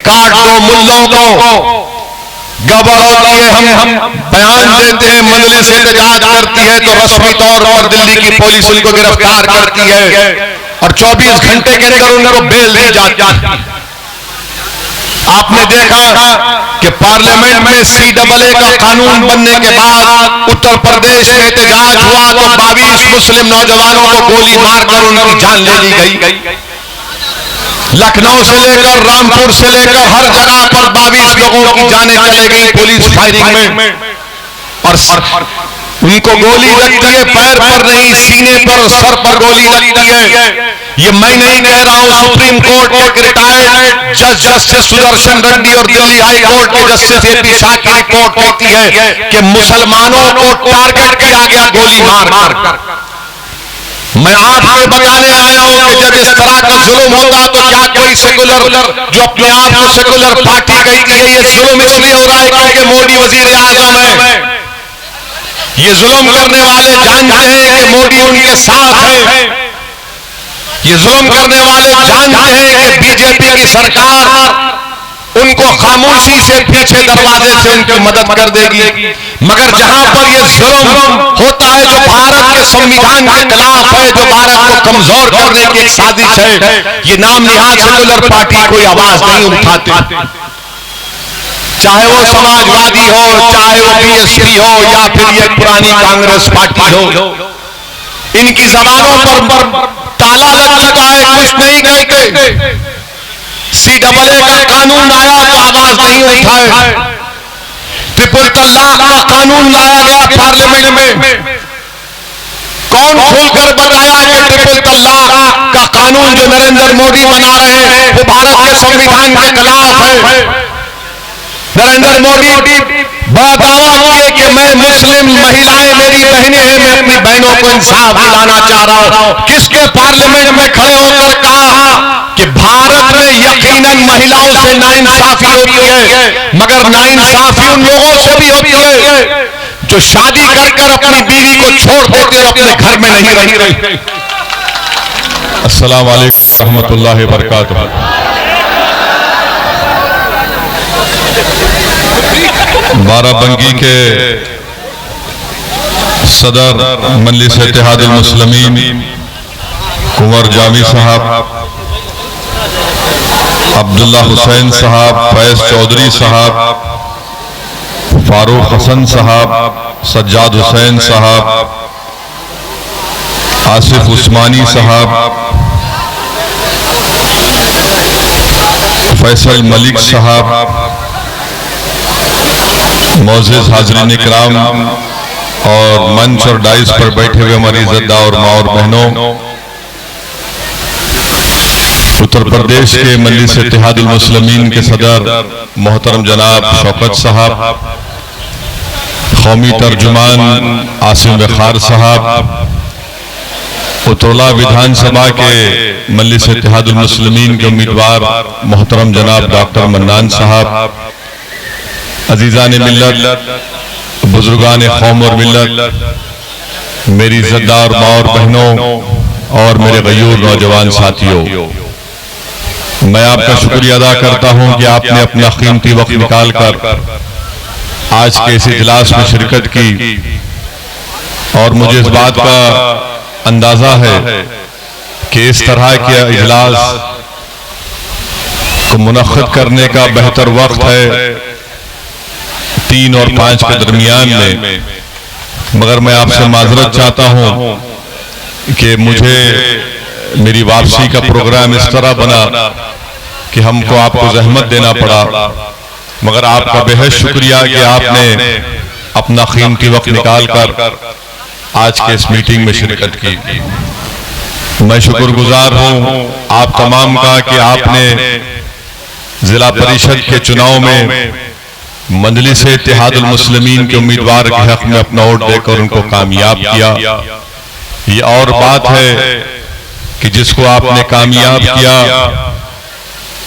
काट दो मुल्लों को, गबरों के हम बयान देते हैं, मजलिस एहतजाज करती है तो रस्मी तौर पर दिल्ली की पुलिस उनको गिरफ्तार करती है और 24 घंटे के अंदर उनको बेल दी जाती है। आपने देखा कि पार्लियामेंट में CAA का कानून बनने के बाद उत्तर प्रदेश में एहतजाज हुआ तो 22 मुस्लिम नौजवानों को गोली मारकर उनकी जान ले ली गई। लखनऊ से लेकर रामपुर से लेकर हर जगह पर 22 लोगों की जानें चले गई पुलिस फायरिंग में, और उनको गोली लगती है पैर पर नहीं, सीने पर, सर पर गोली लगती है। ये मैं नहीं कह रहा हूं, सुप्रीम कोर्ट के रिटायर्ड जज जस्टिस सुदर्शन रेड्डी और दिल्ली हाई कोर्ट के जस्टिस AP शाह की रिपोर्ट कहती है कि मुसलमानों को टारगेट किया गया गोली मार कर। मैं आपको बताने आया हूं कि जब इस तरह का जुल्म होगा तो क्या कोई सेकुलर जो अपने आप को सेकुलर पार्टी कहती है, ये जुल्म इसलिए हो रहा है क्योंकि मोदी वजीर आजम है। ये जुल्म करने वाले जानते हैं कि मोदी उनके साथ है। ये जुल्म करने वाले जानते हैं कि बीजेपी की सरकार उनको खामोशी से पीछे दरवाजे से उनकी मदद कर देगी। मगर जहां पर यह जुल्म होता है जो भारत के संविधान के खिलाफ है, जो भारत को कमजोर करने की एक साजिश है, ये नाम निहाद सेकुलर पार्टी कोई आवाज नहीं उठाती। चाहे वो समाजवादी हो, चाहे वो BSP हो, या फिर ये पुरानी कांग्रेस पार्टी हो, इनकी जबानों पर ताला लग चुका है, कुछ नहीं कहते। CAA का कानून आया तो आवाज नहीं उठाए। ट्रिपल तलाक का कानून लाया गया पार्लियामेंट में, कौन खुलकर बताया कि ट्रिपल तलाक का कानून जो नरेंद्र मोदी बना रहे हैं वो भारत के संविधान के खिलाफ है। नरेंद्र मोदी बड़ा दावा किए कि मैं मुस्लिम महिलाएं मेरी बहनें हैं, मैं अपनी बहनों को इंसाफ दिलाना चाह रहा हूं। किसके पार्लियामेंट में खड़े होकर कहा कि भारत में यकीनन महिलाओं से नाइंसाफी होती है, मगर नाइंसाफी उन लोगों से भी होती है जो शादी कर अपनी बीवी को छोड़ देते और अपने घर में नहीं रहते। अस्सलाम वालेकुम रहमतुल्लाहि व बरकातुहू। बाराबंकी के सदर मजलिस इत्तेहादुल मुस्लिमीन कुंवर जामी साहब, अब्दुल्ला हुसैन साहब, फैज चौधरी साहब, फारूक हसन साहब, सज्जाद हुसैन साहब, आसिफ उस्मानी साहब, फैसल मलिक साहब, मोअज़्ज़िज़ हाज़रीन इकराम और मंच और डाइस पर बैठे हुए हमारी इज़्ज़तदार और माँ और बहनों, उत्तर प्रदेश के मजलिस इत्तेहादुल मुस्लिमीन के सदर मोहतरम जनाब शौकत साहब, कौमी तर्जुमान आसिम वक़ार साहब, उत्तरला विधानसभा के मजलिस इत्तेहादुल मुस्लिमीन के उम्मीदवार मोहतरम जनाब डॉक्टर मन्नान साहब, अजीज़ान मिल्लत, बुजुर्गान कौम और मिल्लत, मेरी इज़्ज़तदार माँ और बहनों और मेरे गयूर नौजवान साथियों, मैं आपका शुक्रिया अदा करता हूं कि आपने अपना कीमती वक्त निकाल कर आज के इस इजलास में शिरकत की। और मुझे इस बात का अंदाजा है कि इस तरह के इजलास को मुनक्किद करने का बेहतर वक्त है 3 और 5 के दरमियान में, मगर मैं आपसे माजरत चाहता हूं कि मुझे मेरी वापसी का प्रोग्राम इस तरह बना कि हमको आपको जहमत देना पड़ा, मगर आपका बेहद शुक्रिया कि आपने अपना कीमती वक्त निकाल कर आज के इस मीटिंग में शिरकत की। मैं शुक्रगुजार हूं आप तमाम का कि आपने जिला परिषद के चुनाव में मजलिस इत्तेहादुल मुस्लिमीन के उम्मीदवार के हक में अपना वोट देकर उनको कामयाब किया। ये और बात है कि जिसको आपने कामयाब किया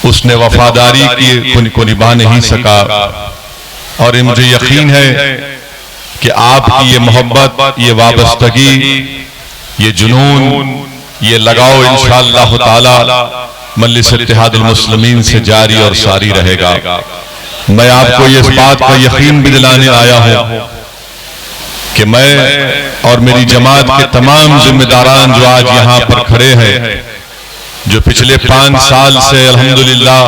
उसने वफादारी की को निभा नहीं सका, और मुझे यकीन है कि आपकी ये मोहब्बत, ये वाबस्तगी, ये जुनून, ये लगाव इंशाअल्लाह ताला मजलिस इत्तेहादुल मुस्लिमीन से जारी और सारी रहेगा। मैं आपको इस बात का यकीन भी दिलाने आया हूं कि मैं और मेरी जमात के तमाम जिम्मेदारान जो आज यहाँ पर खड़े हैं, जो पिछले 5 साल से अल्हम्दुलिल्लाह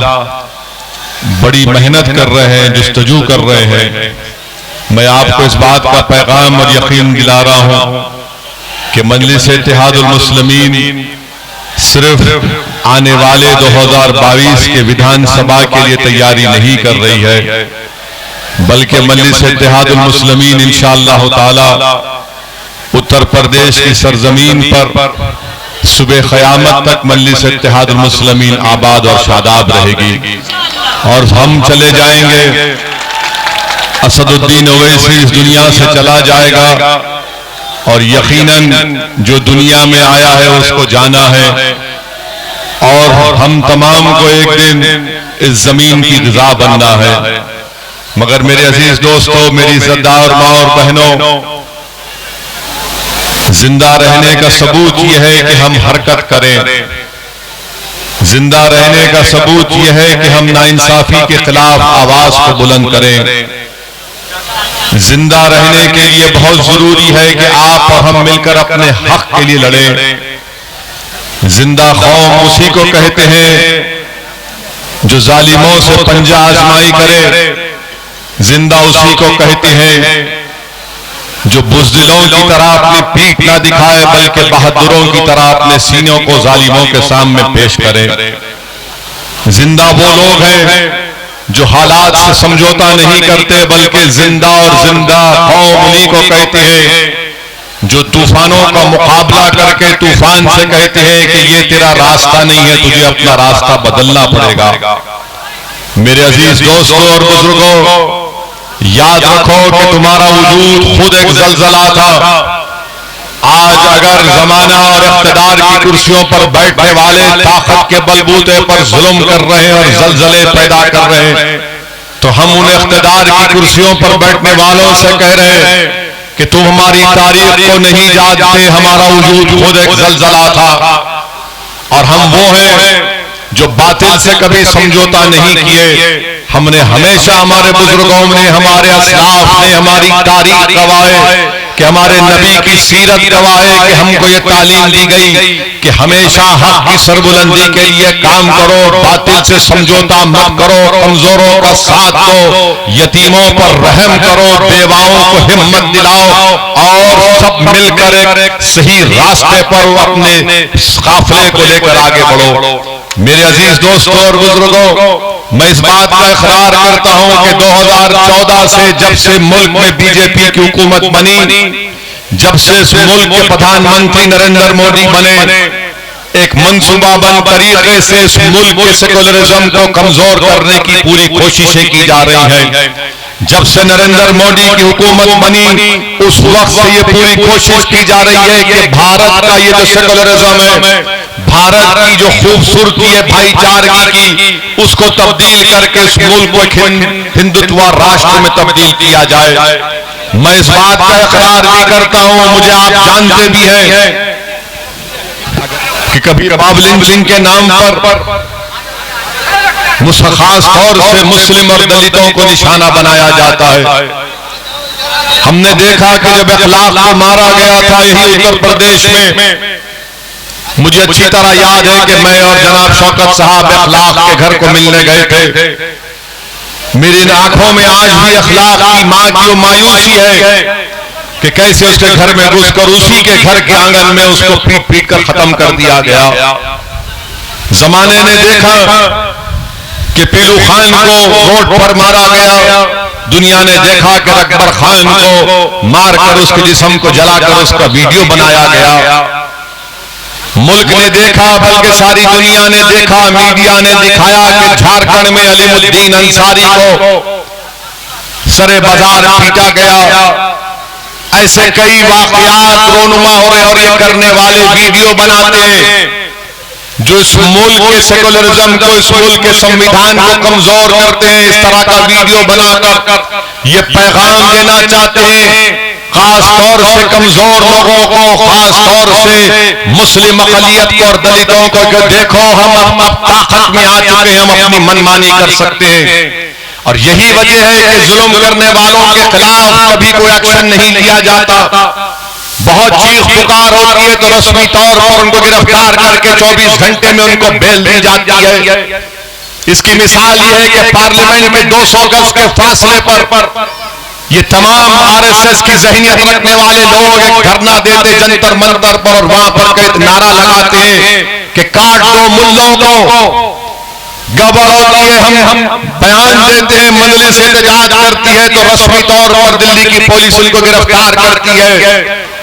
बड़ी मेहनत कर रहे हैं, जुस्तजू कर रहे हैं, मैं आपको इस बात का पैगाम और यकीन दिला रहा हूं कि मजलिस इत्तेहादुल मुस्लिमीन सिर्फ आने वाले 2022 के विधानसभा के लिए तैयारी नहीं कर रही है, बल्कि मजलिस इत्तेहादुल मुस्लिमीन इंशाअल्लाह ताला उत्तर प्रदेश की सरजमीन पर सुबह क़यामत तक मजलिस इत्तेहादुल मुस्लिमीन आबाद और शादाब रहेगी। और हम चले जाएंगे, असदुद्दीन ओवैसी इस दुनिया से चला जाएगा और यकीनन जो दुनिया में आया है उसको जाना है, और हम तमाम को एक दिन इस जमीन की ग़िज़ा बनना है। मगर मेरे अजीज दोस्तों, मेरी इज़्ज़तदार माँ और बहनों, जिंदा रहने का सबूत यह है कि हम हरकत करें। जिंदा रहने का सबूत यह है कि हम नाइंसाफी के खिलाफ आवाज को बुलंद करें। जिंदा रहने के लिए बहुत जरूरी है कि आप और हम मिलकर अपने हक के लिए लड़ें। जिंदा कौम उसी को कहते हैं जो जालिमों से पंजा आजमाई करे। जिंदा उसी को कहते हैं जो बुज़दिलों की तरह अपनी पीठ ना दिखाए, बल्कि बहादुरों की तरह अपने सीनों को जालिमों के सामने पेश करें। जिंदा वो लोग हैं जो हालात से समझौता नहीं करते, बल्कि जिंदा और जिंदा कौम उन्हीं को कहते हैं जो तूफानों का मुकाबला करके तूफान से कहते हैं कि ये तेरा रास्ता नहीं है, तुझे अपना रास्ता बदलना पड़ेगा। मेरे अजीज दोस्तों और बुजुर्गों, याद रखो कि तुम्हारा वजूद खुद एक जलजला था। आज अगर जमाना और इख्तिदार की कुर्सियों पर बैठने वाले ताकत के बलबूते पर जुल्म कर रहे हैं और जलजले पैदा कर रहे हैं, तो हम उन इख्तिदार की कुर्सियों पर बैठने वालों से कह रहे हैं कि तुम हमारी तारीख को नहीं जानते, हमारा वजूद खुद एक जलजला था। और हम वो हैं जो बातिल से कभी समझौता नहीं किए। हमने हमेशा, हमारे बुजुर्गों ने, हमारे असलाफ ने, हमारी तारीख गवाए कि हमारे नबी की सीरत गवाए कि हमको ये तालीम दी गई कि हमेशा हक की सरबुलंदी के लिए काम करो, बातिल से समझौता मत करो, कमजोरों का साथ दो, यतीमों पर रहम करो, बेवाओं को हिम्मत दिलाओ और सब मिलकर एक सही रास्ते पर अपने काफिले को लेकर आगे बढ़ो। मेरे अजीज दोस्तों और बुजुर्गों, मैं इस बात का इकरार करता हूं कि 2014 से जब से मुल्क में बीजेपी की हुकूमत बनी, जब से इस मुल्क के प्रधानमंत्री नरेंद्र मोदी बने, एक मंसूबाबंद तरीके से इस मुल्क के सेकुलरिज्म को कमजोर करने की पूरी कोशिशें की जा रही हैं। जब से नरेंद्र मोदी की हुकूमत बनी, उस वक्त से ये पूरी कोशिश की जा रही है कि भारत का ये जो सेकुलरिज्म है, भारत की जो खूबसूरती है भाईचारगी की, उसको तब्दील करके इस मुल्क को हिंदुत्व राष्ट्र में तब्दील किया जाए। मैं इस बात का इकरार भी करता हूं, मुझे आप जानते भी हैं कि कभी बाब लिंचिंग के नाम पर खास तौर से मुस्लिम और दलितों को निशाना बनाया जाता है। हमने देखा कि जब इखलाक को मारा गया था यही उत्तर प्रदेश में, मुझे अच्छी तरह याद है कि मैं और जनाब शौकत साहब इखलाक के घर को मिलने गए थे। मेरी आंखों में आज भी इखलाक की मां की मायूसी है कि कैसे उसके घर में घुसकर उसी के घर के आंगन में उसको पीट पीट कर खत्म कर दिया गया। जमाने ने देखा कि पीलू खान को रोड पर मारा गया, दुनिया ने देखा कि अकबर खान को मारकर उसके जिस्म को जलाकर उसका वीडियो बनाया गया। मुल्क ने देखा, बल्कि सारी दुनिया ने देखा, मीडिया ने दिखाया कि झारखंड में अलीमुद्दीन अंसारी को सरे बाजार पीटा गया। ऐसे कई वाकयात रोनुमा हो रहे और ये करने वाले वीडियो बनाते हैं जो इस मुल्क के सेकुलरिज्म को, इस मुल्क के संविधान को कमजोर करते हैं। इस तरह का वीडियो बनाकर ये पैगाम देना चाहते हैं खास तौर से कमजोर लोगों को, खास तौर से मुस्लिम अक़लियत को और दलितों को कि देखो हम अब ताकत में आ चुके हैं, हम अपनी मनमानी कर सकते हैं। और यही वजह है कि जुल्म करने वालों के खिलाफ कभी कोई एक्शन नहीं लिया जाता। बहुत चीख पुकार होती है तो रस्मी तौर पर उनको गिरफ्तार करके 24 घंटे में उनको बेल दी जाती है। इसकी मिसाल यह है कि पार्लियामेंट में 200 गज के फासले पर ये तमाम आरएसएस की ज़हनियत रखने वाले लोग एक धरना देते जंतर मंतर पर और वहां पर एक नारा लगाते हैं कि काट दो मुल्लों को। गड़बड़ होती है, हम बयान देते हैं, मजलिस एहतजाज करती है तो रस्मी तौर पर दिल्ली की पुलिस उनको गिरफ्तार करती है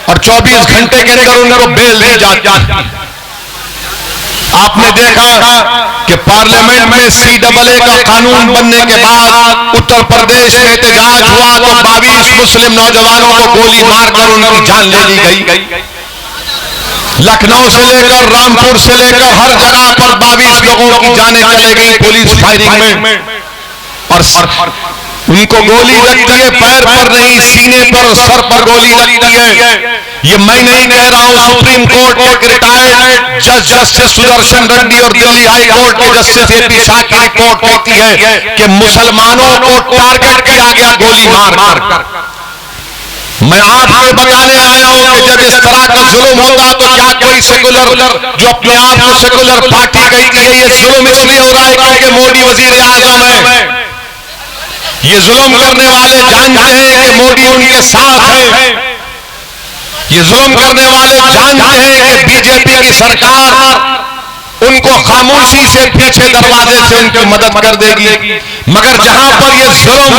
और 24 घंटे के अंदर उनको बेल दी जाती है। आपने देखा कि पार्लियामेंट में CAA का कानून बनने के बाद उत्तर प्रदेश में एहतजाज हुआ तो 22 मुस्लिम नौजवानों को गोली मारकर उनकी जान ले ली गई। लखनऊ से लेकर रामपुर से लेकर हर जगह पर 22 लोगों की जानें चले गई पुलिस फायरिंग में। और उनको गोली लगती है पैर पर नहीं, सीने पर, सर पर गोली लगती है। ये मैं नहीं कह रहा हूं, सुप्रीम कोर्ट के एक रिटायर्ड जज जस्टिस सुदर्शन रेड्डी और दिल्ली हाई कोर्ट के जस्टिस AP शाह की रिपोर्ट कहती है कि मुसलमानों को टारगेट किया गया गोली मारकर। मैं आपको बताने आया हूं कि जब इस तरह का जुल्म होगा तो क्या कोई सेकुलर जो अपने आप को सेकुलर पार्टी कहती है, ये जुल्म इसलिए हो रहा है क्योंकि मोदी वजीर आजम है। ये जुल्म करने वाले जानते हैं कि मोदी उनके साथ है। ये जुल्म करने वाले जानते हैं कि बीजेपी की सरकार उनको खामोशी से पीछे दरवाजे से उनकी मदद कर देगी। मगर जहां पर यह जुल्म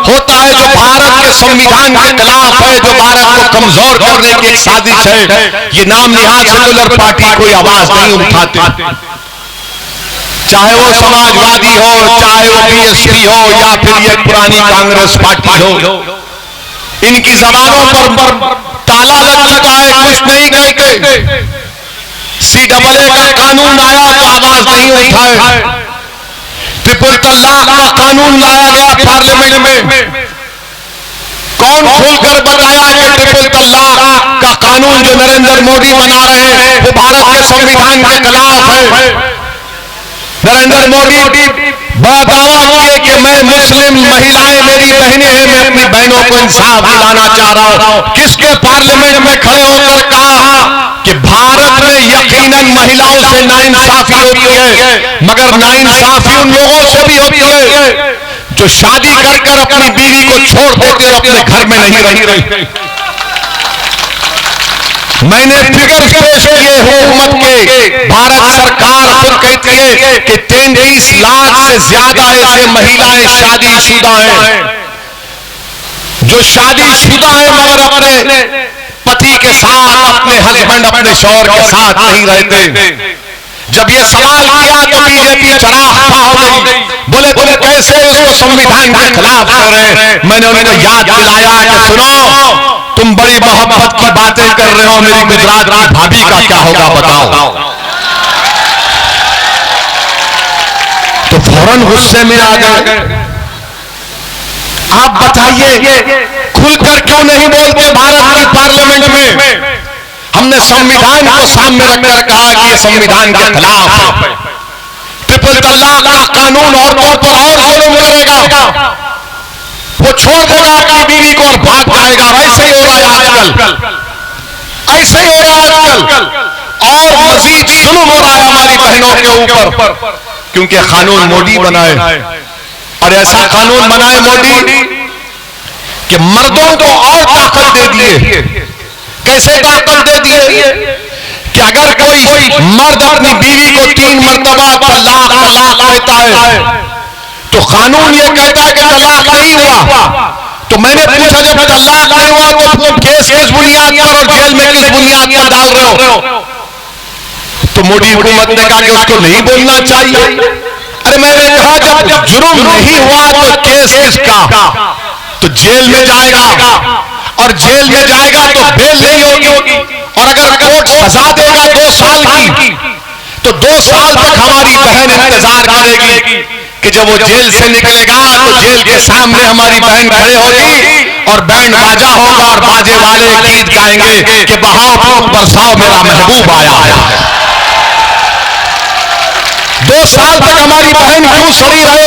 होता है जो भारत के संविधान के खिलाफ है, जो भारत को कमजोर करने की एक साजिश है, ये नाम निहाद सेकुलर पार्टी कोई आवाज नहीं उठाती। चाहे वो समाजवादी हो, चाहे वो BSP हो या फिर ये पुरानी कांग्रेस पार्टी हो, इनकी जबानों पर ताला लग चुका है, कुछ नहीं कहते। CAA का कानून आया तो आवाज नहीं उठाए। ट्रिपल तलाक का कानून लाया गया पार्लियामेंट में, कौन खोलकर बताया कि ट्रिपल तलाक का कानून जो नरेंद्र मोदी बना रहे हैं वो भारत के संविधान के खिलाफ है। नरेंद्र मोदी बड़ा दावा किए कि मैं मुस्लिम महिलाएं मेरी बहनें हैं, मैं अपनी बहनों को इंसाफ दिलाना चाह रहा हूं। किसके पार्लियामेंट में खड़े होकर कहा कि भारत में यकीनन महिलाओं से नाइंसाफी होती है, मगर नाइंसाफी उन लोगों से भी होती है जो शादी कर अपनी बीवी को छोड़ देते हैं, अपने घर में नहीं रही। मैंने फिगर पेश किए हुकूमत के, भारत सरकार खुद कहती है कि 33 लाख से ज्यादा ऐसे महिलाएं शादीशुदा हैं जो शादीशुदा हैं मगर अपने पति के साथ, अपने हस्बैंड, अपने शौहर के साथ नहीं रहते। जब ये सवाल किया तो बीजेपी चराग हो गई, बोले तुम कैसे इसको संविधान के खिलाफ कर रहे हैं। मैंने उनको याद दिलाया कि सुनो, तुम बड़ी मोहब्बत की बातें कर रहे हो, मेरी गुजरात की भाभी का क्या होगा बताओ। तो फौरन गुस्से में आ गए। आप बताइए खुलकर क्यों नहीं बोलते भारत की पार्लियामेंट में? हमने संविधान को सामने रखकर कहा कि यह संविधान के खिलाफ है। ट्रिपल तलाक का कानून औरतों पर और जुल्म करेगा, वो छोड़ देगा अपनी बीवी को और भाग जाएगा। ऐसे ही हो रहा है आजकल, ऐसे ही हो रहा है आजकल। और मजीद जुल्म हो रहा है हमारी बहनों के ऊपर, क्योंकि कानून मोदी बनाए और ऐसा कानून बनाए मोदी कि मर्दों को और ताकत दे दिए। कैसे ताकत दे दिए कि अगर कोई मर्द अपनी बीवी को 3 मरतबा तलाक देता है तो कानून ये कहता है कि तलाक नहीं हुआ। तो मैंने पूछा जब तलाक नहीं हुआ तो तुम केस किस बुनियाद पर और जेल में किस बुनियाद पर डाल रहे हो? तो मोदी हुकूमत ने कहा कि उसको नहीं बोलना चाहिए। अरे मैंने कहा जब जुर्म नहीं हुआ तो केस किसका? तो जेल में जाएगा और जेल में जाएगा तो बेल नहीं होगी। और अगर कोर्ट सजा देगा 2 साल की तो 2 साल तक हमारी बहन इंतजार करेगी कि जब वो जेल से निकलेगा तो जेल के सामने हमारी बहन खड़े होगी और बैंड बाजा होगा और बाजे वाले गीत गाएंगे कि बहाओ फूट बरसाओ मेरा महबूब आया है। 2 साल तक हमारी बहन क्यों सड़ी रहे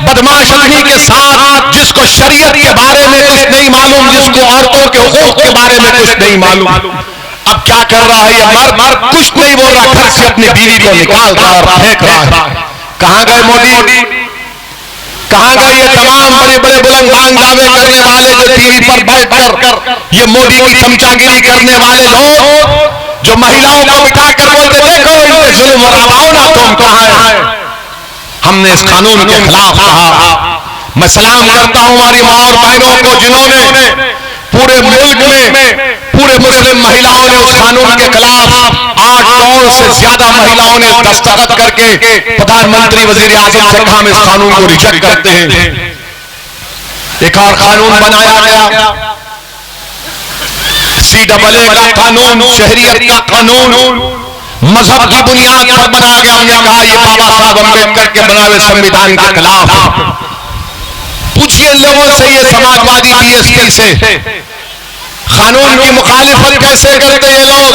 बदमाश आदमी के साथ, जिसको शरीयत के बारे में कुछ नहीं मालूम, जिसको औरतों के हुकूक के बारे में कुछ नहीं मालूम। अब क्या कर रहा है ये मर्द? कुछ नहीं बोल रहा, घर से अपनी बीवी को निकाल रहा और फेंक रहा है। कहां गए मोदी? कहां गए ये तमाम बड़े बड़े बुलंद दावे करने वाले जो टीवी पर बैठकर ये मोदी की चमचागिरी करने वाले लोग, जो महिलाओं को बिठाकर बोलते देखो इनके जुल्म और आओ ना तुम कहां है? हमने इस कानून के खिलाफ कहा। मैं सलाम करता हूं हमारी मां और बहनों को जिन्होंने पूरे मुल्क में पूरे मुस्लिम महिलाओं ने उस कानून के खिलाफ 8 करोड़ से ज्यादा महिलाओं ने दस्तखत करके प्रधानमंत्री वजीर आजम से कहा हम इस कानून को रिजेक्ट करते हैं। एक और कानून बनाया गया, CAA का कानून, शहरियत का कानून, मजहब की बुनियाद पर बनाया गया। हमने कहा ये बाबा साहब अम्बेडकर के बनाए हुए संविधान के खिलाफ। पूछिए लोगों से, ये समाजवादी BSP से कानून की मुखालिफत कैसे करते हैं लोग?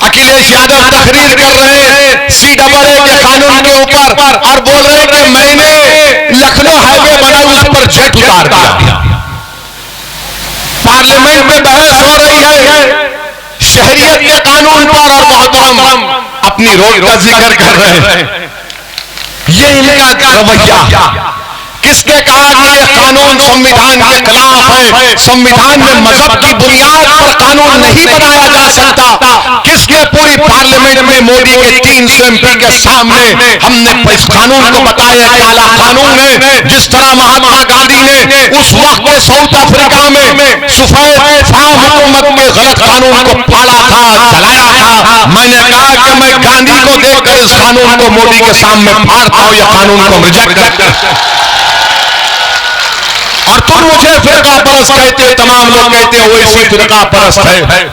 अखिलेश यादव तकरीर कर रहे हैं CAA के कानून के ऊपर और बोल रहे हैं कि मैंने लखनऊ हाईवे बनाई, उस पर जेट उतार दिया। पार्लियामेंट में बहस हो रही है शहरियत के कानून पर और मोहतरम अपनी रोड का जिक्र कर रहे हैं। ये इनका रवैया। किसने कहा कि यह कानून संविधान के खिलाफ है? संविधान में मजहब की बुनियाद पर कानून नहीं बनाया जा सकता। किसने पूरी पार्लियामेंट में मोदी के 300 MP के सामने हमने इस कानून को बताया काला कानून है? जिस तरह महात्मा गांधी ने उस वक्त के साउथ अफ्रीका में सफेद फार्म हुकूमत के गलत कानून को पाला था, चलाया था। मैंने कहा कि मैं गांधी को देखकर इस कानून को मोदी के सामने फाड़ता हूं, यह कानून को रिजेक्ट करता। और तुम मुझे फिरका परस्त कहते, तमाम लोग कहते हो वो इसी फिरका परस्त है।